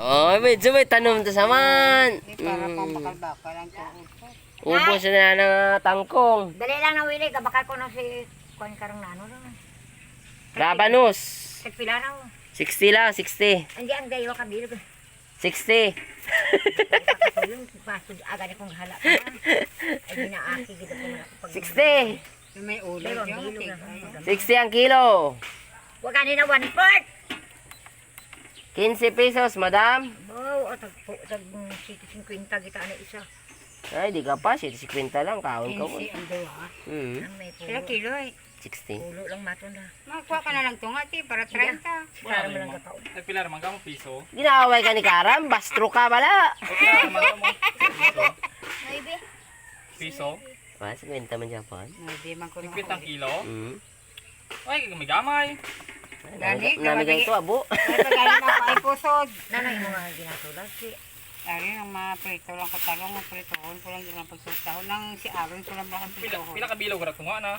Oh, medyo may tanom to saman. Para pang bakal-bakal ang tuod. Ubos na ng tangkong. Dali lang na wili, gabakal ko na si Kuan karang nano lang. Rabanus. Tagpila na 60 lang, 60. Hindi ang gayo ka bilog. 60. Yung pasod aga ni kong hala pa. Ay ginaaki gid ko na pag 60. May ulo Pero dyan. bilog na. 60 ang kilo. Wa kanina 1/4. 15 pesos, madam. Wow, tag 50 kita na isa. Ay, di ka pa. 50 lang. Kaon ka mo. 15 ang duwa. Ang may Kila pulo. kilo eh. 60. Pulo lang maton na. Makuha ka na lang tungati para 30. Para mo lang gataon. Nagpila naman ka mo piso. Ginaaway ka ni Karam. Bastro ka bala. Nagpila naman ka mo piso. Maybe. Piso. Ah, 50 man Japan. Hindi man ko Nagpitang kilo. Hmm. Ay, gamay-gamay. Gani, Namigay ito, abo. Galing ako ay pusod. Nanay mo nga ginasulat si Galing ang mga prito lang katalong. Pritohon ko lang yung pagsusahon. Nang si Aaron ko lang bakang Pila pritohon. pila ka bilog ra tunga na.